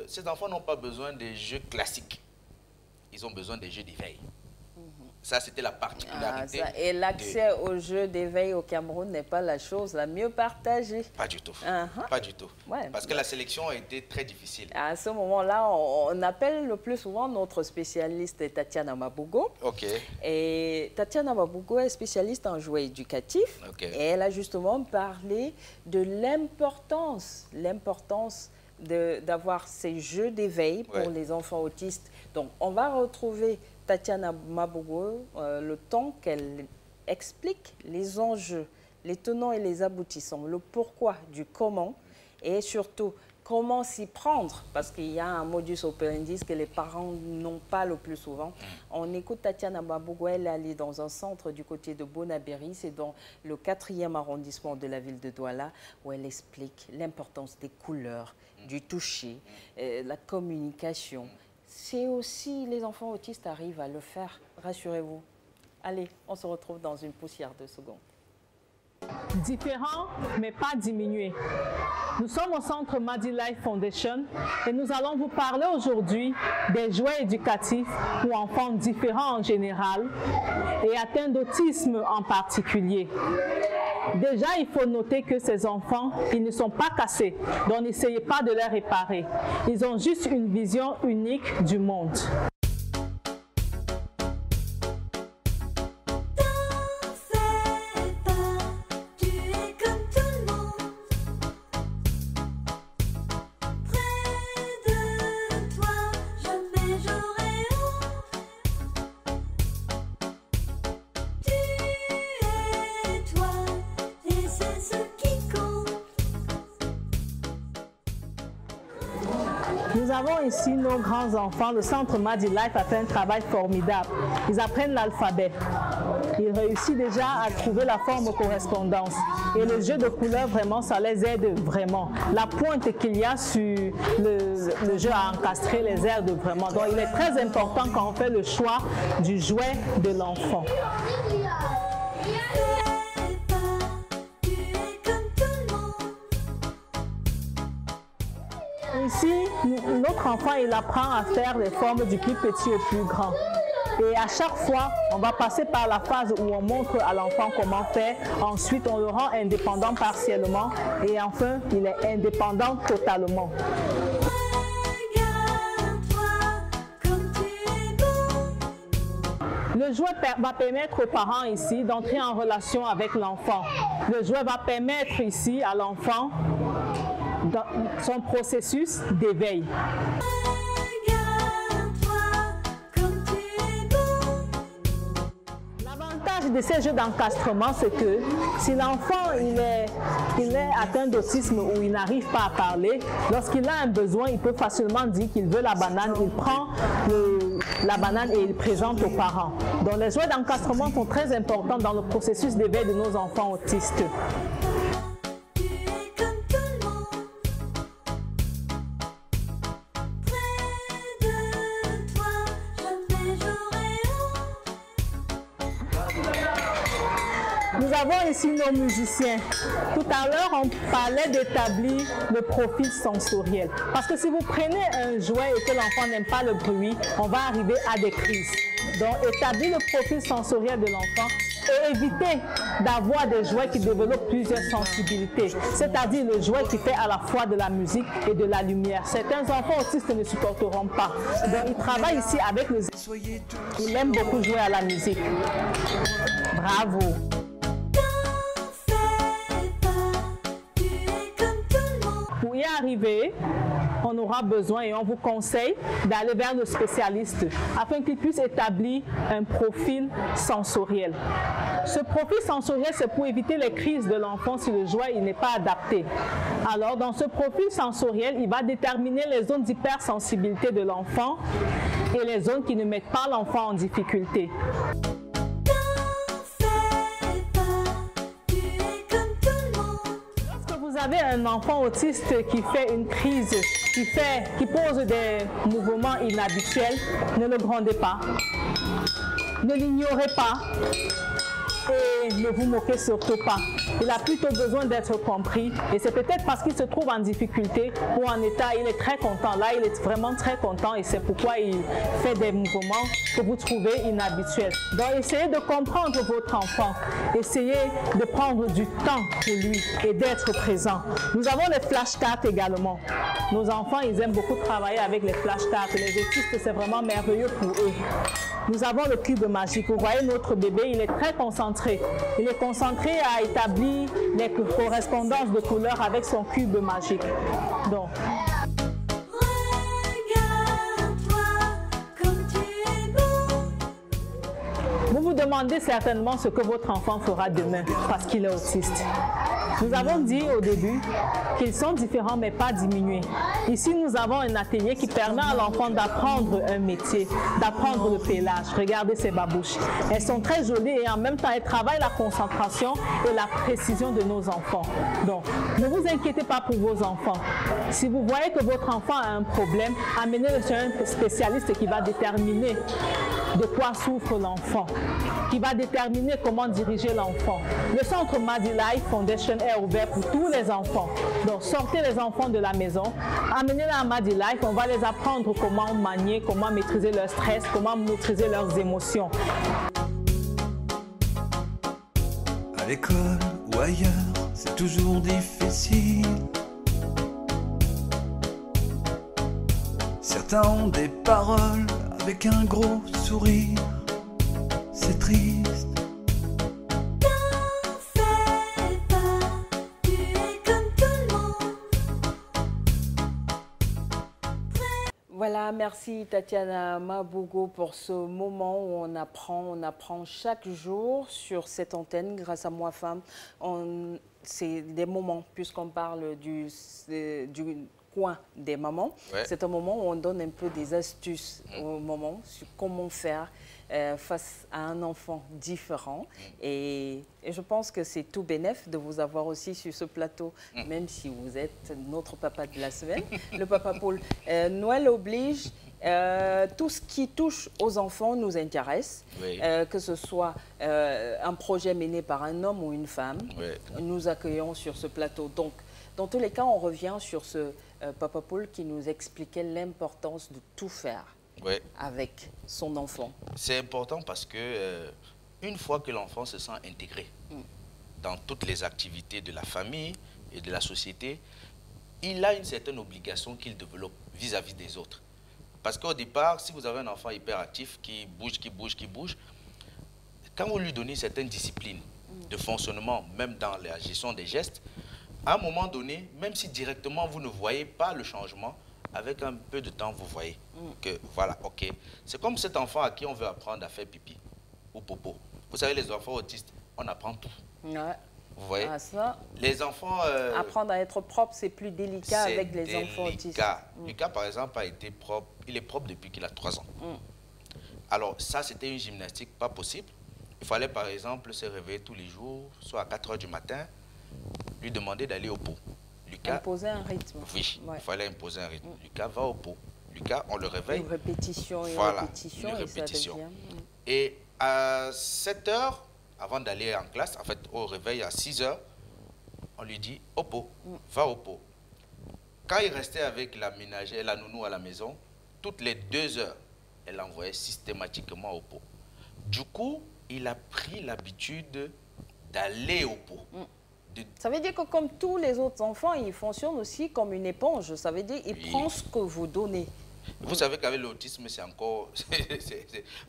ces enfants n'ont pas besoin des jeux classiques. Ils ont besoin des jeux d'éveil. Ça, c'était la particularité. Et l'accès aux jeux d'éveil au Cameroun n'est pas la chose la mieux partagée. Pas du tout. Pas du tout. Parce que la sélection a été très difficile. À ce moment-là, on appelle le plus souvent notre spécialiste Tatiana Mabougo. Et Tatiana Mabougo est spécialiste en jouets éducatifs. Et elle a justement parlé de l'importance d'avoir ces jeux d'éveil pour les enfants autistes. Donc, on va retrouver Tatiana Mabougo le temps qu'elle explique les enjeux, les tenants et les aboutissants, le pourquoi du comment et surtout comment s'y prendre, parce qu'il y a un modus operandi que les parents n'ont pas le plus souvent. On écoute Tatiana Mabougo, elle est allée dans un centre du côté de Bonabéry, c'est dans le 4e arrondissement de la ville de Douala, où elle explique l'importance des couleurs, du toucher, la communication. C'est aussi, les enfants autistes arrivent à le faire, rassurez-vous. Allez, on se retrouve dans une poussière de secondes. Différent, mais pas diminué. Nous sommes au centre Madi Life Foundation et nous allons vous parler aujourd'hui des jouets éducatifs pour enfants différents en général et atteints d'autisme en particulier. Déjà, il faut noter que ces enfants, ils ne sont pas cassés, donc n'essayez pas de les réparer. Ils ont juste une vision unique du monde. Nous avons ici nos grands-enfants. Le centre Madi Life a fait un travail formidable. Ils apprennent l'alphabet. Ils réussissent déjà à trouver la forme correspondance. Et le jeu de couleurs, vraiment, ça les aide vraiment. La pointe qu'il y a sur le jeu à encastrer les aide vraiment. Donc, il est très important quand on fait le choix du jouet de l'enfant. Ici, notre enfant, il apprend à faire les formes du plus petit au plus grand. Et à chaque fois, on va passer par la phase où on montre à l'enfant comment faire. Ensuite, on le rend indépendant partiellement. Et enfin, il est indépendant totalement. Le jouet va permettre aux parents ici d'entrer en relation avec l'enfant. Le jouet va permettre ici à l'enfant dans son processus d'éveil. L'avantage de ces jeux d'encastrement, c'est que si l'enfant il est atteint d'autisme ou il n'arrive pas à parler, lorsqu'il a un besoin, il peut facilement dire qu'il veut la banane, il prend la banane et il présente aux parents. Donc les jouets d'encastrement sont très importants dans le processus d'éveil de nos enfants autistes. Nous avons ici nos musiciens. Tout à l'heure, on parlait d'établir le profil sensoriel. Parce que si vous prenez un jouet et que l'enfant n'aime pas le bruit, on va arriver à des crises. Donc, établir le profil sensoriel de l'enfant et éviter d'avoir des jouets qui développent plusieurs sensibilités. C'est-à-dire le jouet qui fait à la fois de la musique et de la lumière. Certains enfants autistes ne supporteront pas. Donc, ils travaillent ici avec les... Ils aiment beaucoup jouer à la musique. Bravo! Pour y arriver, on aura besoin et on vous conseille d'aller vers le spécialiste afin qu'il puisse établir un profil sensoriel. Ce profil sensoriel, c'est pour éviter les crises de l'enfant si le jouet n'est pas adapté. Alors, dans ce profil sensoriel, il va déterminer les zones d'hypersensibilité de l'enfant et les zones qui ne mettent pas l'enfant en difficulté. Lorsque vous avez un enfant autiste qui fait une crise, qui pose des mouvements inhabituels, ne le grondez pas, ne l'ignorez pas. Et ne vous moquez surtout pas. Il a plutôt besoin d'être compris et c'est peut-être parce qu'il se trouve en difficulté ou en état, il est très content. Là, il est vraiment très content et c'est pourquoi il fait des mouvements que vous trouvez inhabituels. Donc, essayez de comprendre votre enfant. Essayez de prendre du temps pour lui et d'être présent. Nous avons les flashcards également. Nos enfants, ils aiment beaucoup travailler avec les flashcards. Les autistes, c'est vraiment merveilleux pour eux. Nous avons le cube magique. Vous voyez, notre bébé, il est très concentré. Il est concentré à établir les correspondances de couleurs avec son cube magique. Donc, vous vous demandez certainement ce que votre enfant fera demain parce qu'il est autiste. Nous avons dit au début qu'ils sont différents mais pas diminués. Ici, nous avons un atelier qui permet à l'enfant d'apprendre un métier, d'apprendre le pelage. Regardez ces babouches. Elles sont très jolies et en même temps, elles travaillent la concentration et la précision de nos enfants. Donc, ne vous inquiétez pas pour vos enfants. Si vous voyez que votre enfant a un problème, amenez-le chez un spécialiste qui va déterminer de quoi souffre l'enfant, qui va déterminer comment diriger l'enfant. Le centre Madi Life Foundation est ouvert pour tous les enfants. Donc, sortez les enfants de la maison, amenez-les à Madi Life, on va les apprendre comment manier, comment maîtriser leur stress, comment maîtriser leurs émotions. À l'école ou ailleurs, c'est toujours difficile. Certains ont des paroles avec un gros sourire, c'est triste. T'en fais pas, tu es comme tout le monde. Voilà, merci Tatiana Mabougo pour ce moment où on apprend chaque jour sur cette antenne grâce à Moi Femme. C'est des moments, puisqu'on parle du coin des mamans. Ouais. C'est un moment où on donne un peu des astuces au moment sur comment faire face à un enfant différent. Et je pense que c'est tout bénef de vous avoir aussi sur ce plateau, même si vous êtes notre papa de la semaine, le papa Paul. Noël oblige, tout ce qui touche aux enfants nous intéresse, oui. Que ce soit un projet mené par un homme ou une femme, oui. Nous accueillons sur ce plateau. Donc, dans tous les cas, on revient sur ce papa Paul qui nous expliquait l'importance de tout faire. Ouais. Avec son enfant. C'est important parce que une fois que l'enfant se sent intégré dans toutes les activités de la famille et de la société, il a une certaine obligation qu'il développe vis-à-vis des autres. Parce qu'au départ, si vous avez un enfant hyperactif qui bouge, quand vous lui donnez certaines disciplines de fonctionnement, même dans la gestion des gestes, à un moment donné, même si directement vous ne voyez pas le changement, avec un peu de temps, vous voyez que, voilà, ok. C'est comme cet enfant à qui on veut apprendre à faire pipi ou popo. Vous savez, les enfants autistes, on apprend tout. Ouais. Vous voyez, ça, les enfants... apprendre à être propre, c'est plus délicat avec les enfants autistes. Lucas, par exemple, a été propre. Il est propre depuis qu'il a 3 ans. Alors, ça, c'était une gymnastique pas possible. Il fallait, par exemple, se réveiller tous les jours, soit à 4 h du matin, lui demander d'aller au pot. Lucas, imposer un rythme. Oui, il fallait imposer un rythme. Lucas va au pot. Lucas, on le réveille. Une répétition, voilà, répétition, une répétition. Et ça devient... Et à 7 h, avant d'aller en classe, en fait, au réveil à 6 h, on lui dit au pot, va au pot. Quand il restait avec la ménagère, la nounou à la maison, toutes les 2 heures, elle l'envoyait systématiquement au pot. Du coup, il a pris l'habitude d'aller au pot. Ça veut dire que comme tous les autres enfants, il fonctionne aussi comme une éponge. Ça veut dire qu'il prend ce que vous donnez. Vous savez qu'avec l'autisme, c'est encore...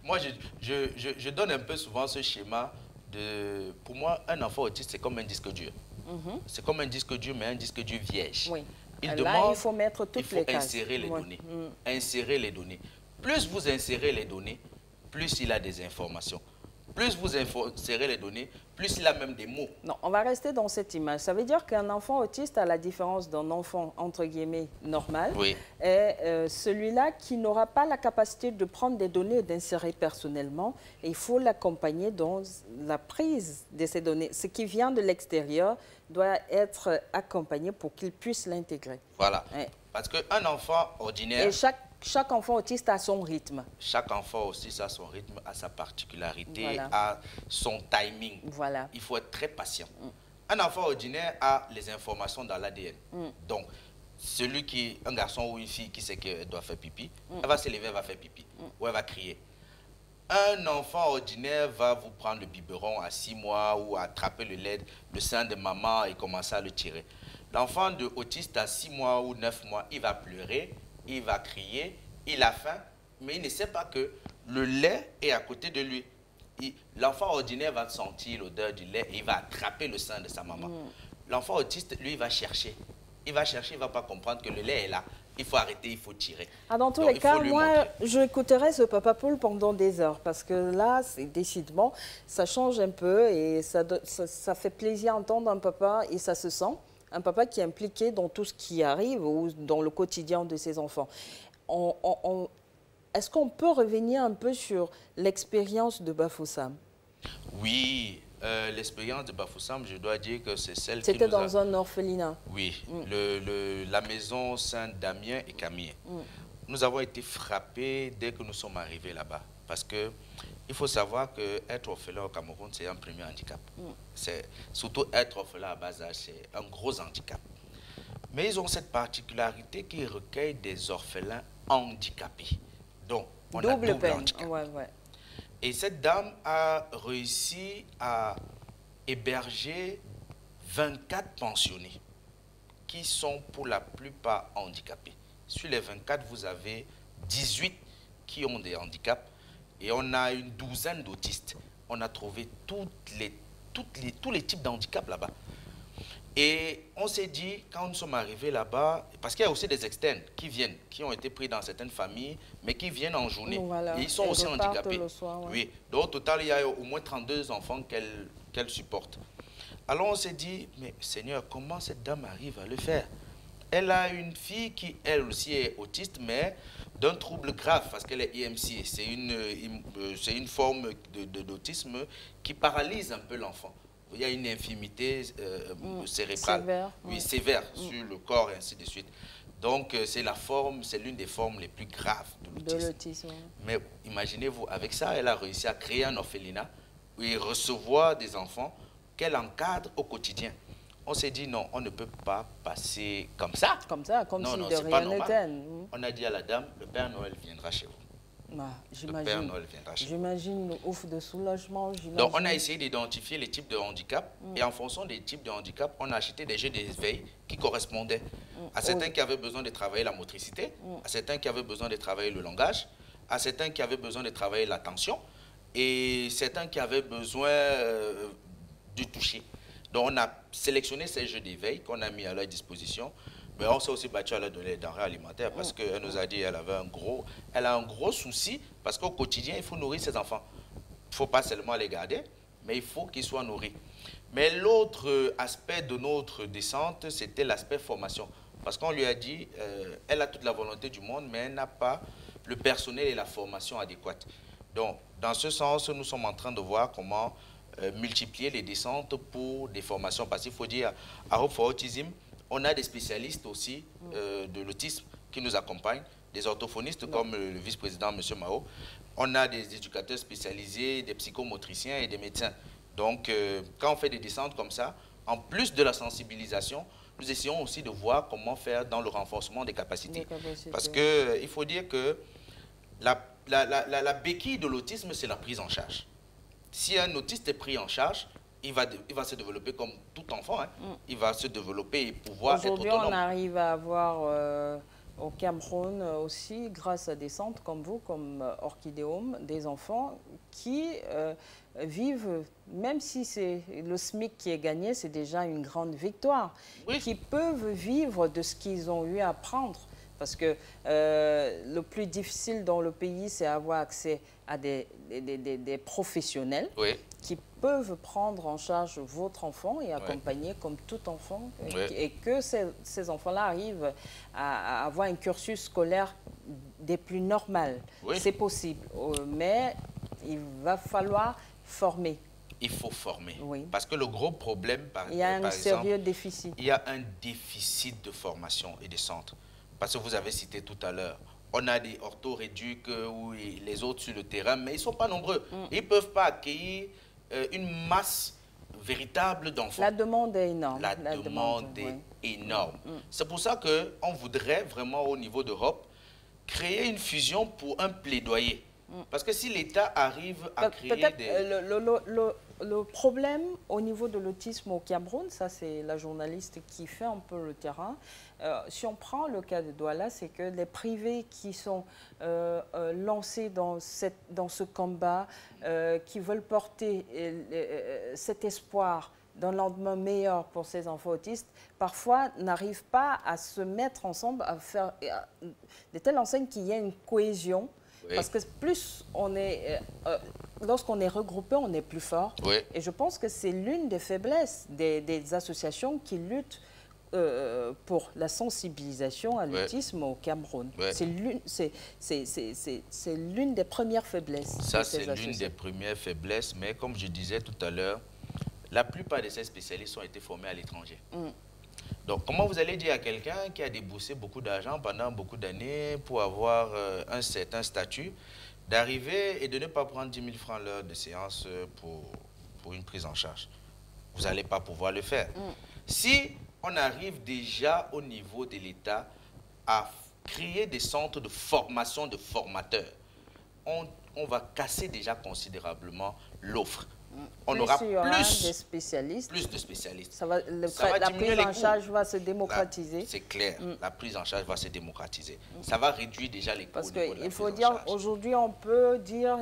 Moi, je donne un peu souvent ce schéma de... Pour moi, un enfant autiste, c'est comme un disque dur. C'est comme un disque dur, mais un disque dur vierge. Oui. Il Là, demande, il faut mettre toutes les cases. insérer les Ouais. données. Insérer les données. Plus vous insérez les données, plus il a des informations. Plus vous insérez les données, plus il a même des mots. Non, on va rester dans cette image. Ça veut dire qu'un enfant autiste, à la différence d'un enfant, entre guillemets, normal, Oui. est celui-là qui n'aura pas la capacité de prendre des données et d'insérer personnellement. Et il faut l'accompagner dans la prise de ces données. Ce qui vient de l'extérieur doit être accompagné pour qu'il puisse l'intégrer. Voilà. Ouais. Parce qu'un enfant ordinaire... Et chaque enfant autiste a son rythme. Chaque enfant aussi a son rythme, a sa particularité, Voilà. a son timing. Voilà. Il faut être très patient. Un enfant ordinaire a les informations dans l'ADN. Donc, un garçon ou une fille qui sait qu'elle doit faire pipi, elle va se lever, elle va faire pipi, ou elle va crier. Un enfant ordinaire va vous prendre le biberon à 6 mois ou attraper le sein de maman et commencer à le tirer. L'enfant de autiste à 6 mois ou 9 mois, il va pleurer, il va crier, il a faim, mais il ne sait pas que le lait est à côté de lui. L'enfant ordinaire va sentir l'odeur du lait et il va attraper le sein de sa maman. L'enfant autiste, lui, il va chercher. Il va chercher, il ne va pas comprendre que le lait est là. Il faut arrêter, il faut tirer. Ah, dans tous Donc, les il faut cas, lui moi, montrer. je écouterai ce Papa Poule pendant des heures parce que là, c'est décidément, ça change un peu et ça fait plaisir à entendre un papa et ça se sent. Un papa qui est impliqué dans tout ce qui arrive ou dans le quotidien de ses enfants. Est-ce qu'on peut revenir un peu sur l'expérience de Bafoussam? Oui, l'expérience de Bafoussam, je dois dire que c'est celle qui C'était nous a... dans un orphelinat. Oui, la maison Saint-Damien et Camille. Nous avons été frappés dès que nous sommes arrivés là-bas. Parce que il faut savoir qu'être orphelin au Cameroun, c'est un premier handicap. Surtout être orphelin à bas âge, c'est un gros handicap. Mais ils ont cette particularité qu'ils recueillent des orphelins handicapés. Donc, on a double peine. handicap. Ouais, ouais. Et cette dame a réussi à héberger 24 pensionnés qui sont pour la plupart handicapés. Sur les 24, vous avez 18 qui ont des handicaps et on a une douzaine d'autistes. On a trouvé tous les types de handicaps là-bas. Et on s'est dit, quand nous sommes arrivés là-bas, parce qu'il y a aussi des externes qui viennent, qui ont été pris dans certaines familles, mais qui viennent en journée. Voilà. Et ils sont aussi handicapés. Le soir, ouais. Oui. Donc au total, il y a au moins 32 enfants qu'elle supporte. Alors on s'est dit, mais Seigneur, comment cette dame arrive à le faire? Elle a une fille qui, elle aussi, est autiste, mais d'un trouble grave, parce qu'elle est IMC. C'est une forme d'autisme qui paralyse un peu l'enfant. Il y a une infirmité cérébrale. Sévère, oui, sévère sur le corps et ainsi de suite. Donc, c'est l'une des formes les plus graves de l'autisme. Mais imaginez-vous, avec ça, elle a réussi à créer un orphelinat et recevoir des enfants qu'elle encadre au quotidien. On s'est dit non, on ne peut pas passer comme ça. Comme ça, comme non, si non, de c'est pas rien normal. n'était. On a dit à la dame, le Père Noël viendra chez vous. Le Père Noël viendra chez vous. J'imagine le ouf de soulagement. Donc, on a essayé d'identifier les types de handicap et en fonction des types de handicap, on a acheté des jeux d'éveil qui correspondaient à certains qui avaient besoin de travailler la motricité, à certains qui avaient besoin de travailler le langage, à certains qui avaient besoin de travailler l'attention et certains qui avaient besoin du toucher. Donc, on a sélectionné ces jeux d'éveil qu'on a mis à leur disposition. Mais on s'est aussi battu à leur donner les denrées alimentaires parce qu'elle nous a dit qu'elle a un gros souci parce qu'au quotidien, il faut nourrir ses enfants. Il ne faut pas seulement les garder, mais il faut qu'ils soient nourris. Mais l'autre aspect de notre descente, c'était l'aspect formation. Parce qu'on lui a dit, elle a toute la volonté du monde, mais elle n'a pas le personnel et la formation adéquate. Donc, dans ce sens, nous sommes en train de voir comment multiplier les descentes pour des formations. Parce qu'il faut dire, à Hope for Autism, on a des spécialistes aussi de l'autisme qui nous accompagnent, des orthophonistes comme le vice-président M. Mao. On a des éducateurs spécialisés, des psychomotriciens et des médecins. Donc, quand on fait des descentes comme ça, en plus de la sensibilisation, nous essayons aussi de voir comment faire dans le renforcement des capacités. Parce qu'il faut dire que la béquille de l'autisme, c'est la prise en charge. Si un autiste est pris en charge, il va se développer comme tout enfant. Hein. Il va se développer et pouvoir être autonome. Aujourd'hui, on arrive à avoir au Cameroun aussi, grâce à des centres comme vous, comme Orchidéum, des enfants qui vivent, même si c'est le SMIC qui est gagné, c'est déjà une grande victoire, qui peuvent vivre de ce qu'ils ont eu à apprendre. Parce que le plus difficile dans le pays, c'est avoir accès à des professionnels qui peuvent prendre en charge votre enfant et accompagner comme tout enfant. Et que ces enfants-là arrivent à avoir un cursus scolaire des plus normaux. C'est possible, mais il va falloir former. Il faut former. Parce que le gros problème, il y a un sérieux déficit. Il y a un déficit de formation et de centres. Parce que vous avez cité tout à l'heure, on a des orthoréducs ou les autres sur le terrain, mais ils ne sont pas nombreux. Ils ne peuvent pas accueillir une masse véritable d'enfants. La demande est énorme. La demande est énorme. C'est pour ça qu'on voudrait vraiment au niveau d'Europe créer une fusion pour un plaidoyer. Parce que si l'État arrive à créer des... Le problème au niveau de l'autisme au Cameroun, ça c'est la journaliste qui fait un peu le terrain. Si on prend le cas de Douala, c'est que les privés qui sont lancés dans ce combat, qui veulent porter cet espoir d'un lendemain meilleur pour ces enfants autistes, parfois n'arrivent pas à se mettre ensemble, à faire de telle enseigne qu'il y ait une cohésion. Parce que plus on est, lorsqu'on est regroupé, on est plus fort. Et je pense que c'est l'une des faiblesses des associations qui luttent pour la sensibilisation à l'autisme au Cameroun. C'est l'une des premières faiblesses. Ça, c'est l'une des premières faiblesses, mais comme je disais tout à l'heure, la plupart de ces spécialistes ont été formés à l'étranger. Donc, comment vous allez dire à quelqu'un qui a déboursé beaucoup d'argent pendant beaucoup d'années pour avoir un certain statut, d'arriver et de ne pas prendre 10 000 francs l'heure de séance pour une prise en charge? Vous n'allez pas pouvoir le faire. Si on arrive déjà au niveau de l'État à créer des centres de formation de formateurs, on va casser déjà considérablement l'offre. On aura plus de spécialistes. Plus de spécialistes. La prise en charge va se démocratiser. C'est clair, la prise en charge va se démocratiser. Ça va réduire déjà les coûts. Parce qu'il faut dire, aujourd'hui, on peut dire,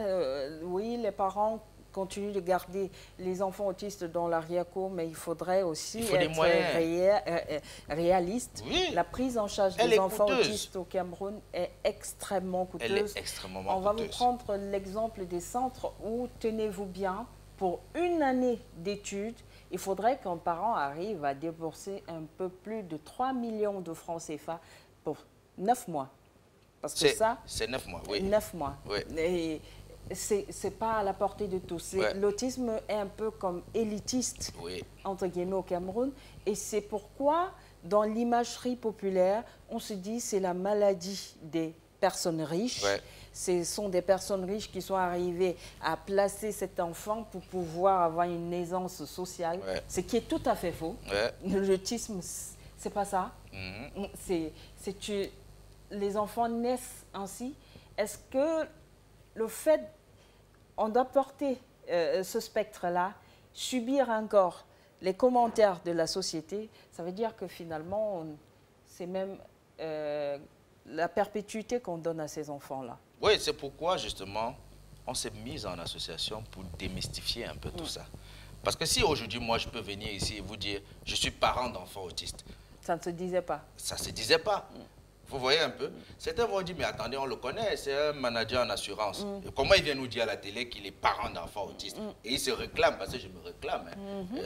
oui, les parents continuent de garder les enfants autistes dans l'arrière-cour, mais il faudrait aussi être réaliste. La prise en charge des enfants autistes au Cameroun est extrêmement coûteuse. Elle est extrêmement coûteuse. On va vous prendre l'exemple des centres où, tenez-vous bien, pour une année d'études, il faudrait qu'un parent arrive à débourser un peu plus de 3 millions de francs CFA pour 9 mois. Parce que ça... C'est 9 mois, oui. 9 mois. Et c'est pas à la portée de tous. L'autisme est un peu comme élitiste, entre guillemets, au Cameroun. Et c'est pourquoi, dans l'imagerie populaire, on se dit c'est la maladie des personnes riches. Ce sont des personnes riches qui sont arrivées à placer cet enfant pour pouvoir avoir une aisance sociale, ce qui est tout à fait faux. L'autisme, c'est pas ça. Les enfants naissent ainsi. Est-ce que le fait, on doit porter ce spectre-là, subir encore les commentaires de la société, ça veut dire que finalement, c'est même la perpétuité qu'on donne à ces enfants-là. Oui, c'est pourquoi, justement, on s'est mis en association pour démystifier un peu tout ça. Parce que si aujourd'hui, moi, je peux venir ici et vous dire, je suis parent d'enfants autistes. Ça ne se disait pas. Ça ne se disait pas. Vous voyez un peu? Certains vont dire, mais attendez, on le connaît, c'est un manager en assurance. Et comment il vient nous dire à la télé qu'il est parent d'enfants autistes? Et il se réclame, parce que je me réclame.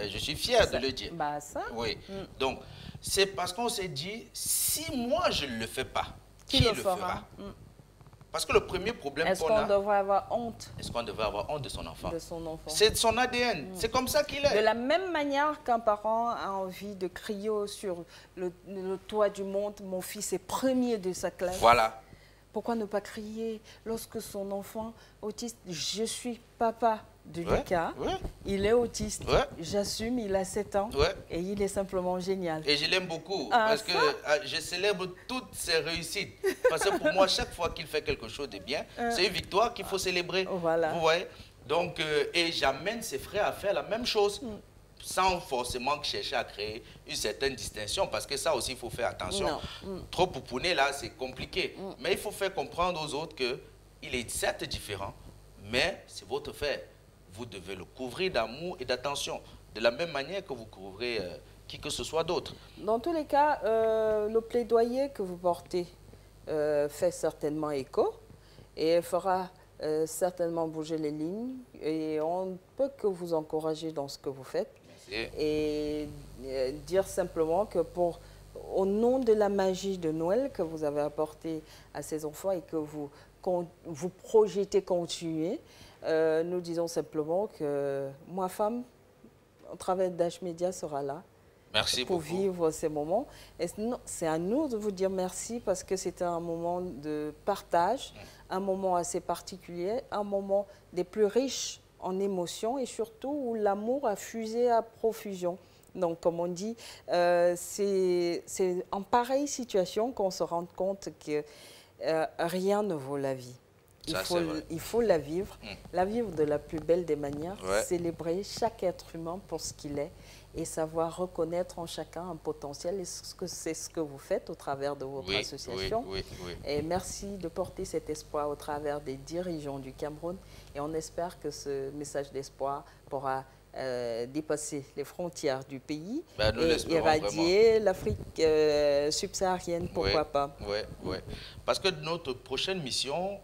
Je suis fier de le dire. Oui. Donc, c'est parce qu'on s'est dit, si moi, je ne le fais pas, qui le fera? Parce que le premier problème qu'on a... Est-ce qu'on devrait avoir honte? Est-ce qu'on devrait avoir honte de son enfant? De son enfant. C'est son ADN. C'est comme ça qu'il est. De la même manière qu'un parent a envie de crier sur le toit du monde, mon fils est premier de sa classe. Voilà. Pourquoi ne pas crier lorsque son enfant autiste, je suis papa de Lucas, il est autiste, j'assume, il a 7 ans et il est simplement génial. Et je l'aime beaucoup parce que je célèbre toutes ses réussites. Parce que pour moi, chaque fois qu'il fait quelque chose de bien, c'est une victoire qu'il faut célébrer. Vous voyez? Donc, et j'amène ses frères à faire la même chose. sans forcément chercher à créer une certaine distinction, parce que ça aussi, il faut faire attention. Trop pouponner, là, c'est compliqué. Mais il faut faire comprendre aux autres qu'il est certes différent, mais c'est votre frère. Vous devez le couvrir d'amour et d'attention, de la même manière que vous couvrez qui que ce soit d'autre. Dans tous les cas, le plaidoyer que vous portez fait certainement écho et fera certainement bouger les lignes. Et on ne peut que vous encourager dans ce que vous faites. Merci. Et dire simplement que au nom de la magie de Noël que vous avez apportée à ces enfants et que vous projetez continuer, nous disons simplement que moi, femme, au travers d'H Media, sera là. Merci pour beaucoup. vivre ces moments. C'est à nous de vous dire merci parce que c'était un moment de partage, un moment assez particulier, un moment des plus riches en émotions et surtout où l'amour a fusé à profusion. Donc, comme on dit, c'est en pareille situation qu'on se rend compte que rien ne vaut la vie. Il faut la vivre de la plus belle des manières, célébrer chaque être humain pour ce qu'il est et savoir reconnaître en chacun un potentiel. Et c'est ce que vous faites au travers de votre association. Et merci de porter cet espoir au travers des dirigeants du Cameroun. Et on espère que ce message d'espoir pourra dépasser les frontières du pays et irradier l'Afrique subsaharienne, pourquoi pas. Parce que notre prochaine mission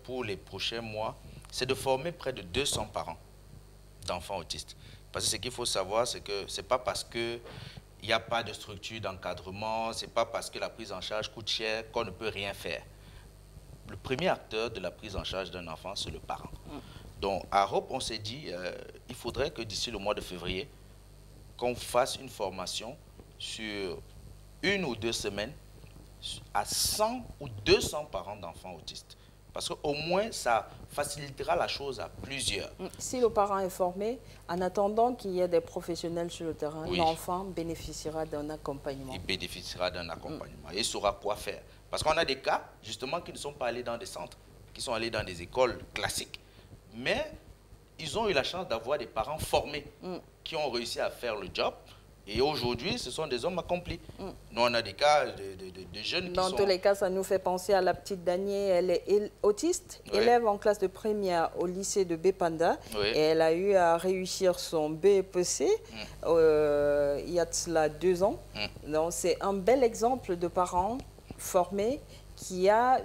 pour les prochains mois, c'est de former près de 200 parents d'enfants autistes. Parce que ce qu'il faut savoir, c'est que ce n'est pas parce qu'il n'y a pas de structure d'encadrement, ce n'est pas parce que la prise en charge coûte cher qu'on ne peut rien faire. Le premier acteur de la prise en charge d'un enfant, c'est le parent. Donc, à Hope, on s'est dit, il faudrait que d'ici le mois de février, qu'on fasse une formation sur 1 ou 2 semaines à 100 ou 200 parents d'enfants autistes. Parce qu'au moins, ça facilitera la chose à plusieurs. Si le parent est formé, en attendant qu'il y ait des professionnels sur le terrain, l'enfant bénéficiera d'un accompagnement. Il bénéficiera d'un accompagnement. Il saura quoi faire. Parce qu'on a des cas, justement, qui ne sont pas allés dans des centres, qui sont allés dans des écoles classiques. Mais ils ont eu la chance d'avoir des parents formés qui ont réussi à faire le job. Et aujourd'hui, ce sont des hommes accomplis. Nous, on a des cas de jeunes qui sont... Dans tous les cas, ça nous fait penser à la petite Dani. Elle est autiste, élève en classe de première au lycée de Bepanda. Et elle a eu à réussir son BEPC il y a de cela 2 ans. Donc, c'est un bel exemple de parents formés qui a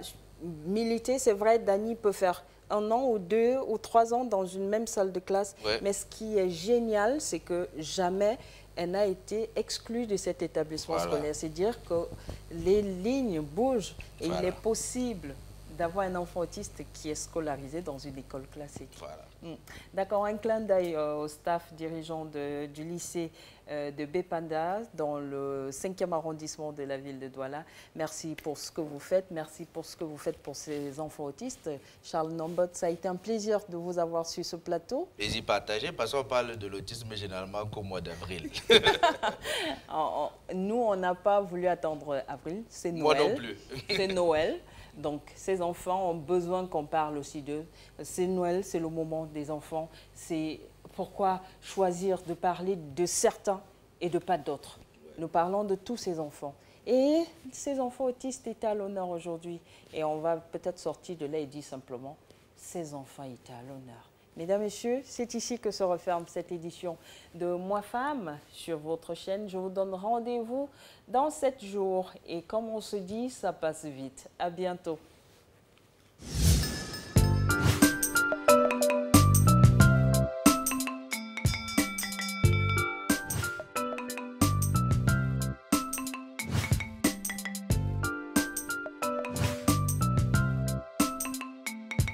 milité. C'est vrai, Dani peut faire 1 an ou 2 ou 3 ans dans une même salle de classe. Mais ce qui est génial, c'est que jamais elle n'a été exclue de cet établissement scolaire. C'est dire que les lignes bougent et il est possible d'avoir un enfant autiste qui est scolarisé dans une école classique. D'accord, un clin d'œil au staff dirigeant du lycée de Bepanda dans le 5e arrondissement de la ville de Douala. Merci pour ce que vous faites, merci pour ce que vous faites pour ces enfants autistes. Charles Nombot, ça a été un plaisir de vous avoir sur ce plateau. Plaisir partagé, parce qu'on parle de l'autisme généralement qu'au mois d'avril. Nous, on n'a pas voulu attendre avril, c'est Noël. Moi non plus. C'est Noël. Donc, ces enfants ont besoin qu'on parle aussi d'eux. C'est Noël, c'est le moment des enfants. C'est pourquoi choisir de parler de certains et de pas d'autres. Nous parlons de tous ces enfants. Et ces enfants autistes étaient à l'honneur aujourd'hui. Et on va peut-être sortir de là et dire simplement, ces enfants étaient à l'honneur. Mesdames, Messieurs, c'est ici que se referme cette édition de Moi Femme sur votre chaîne. Je vous donne rendez-vous dans 7 jours. Et comme on se dit, ça passe vite. À bientôt.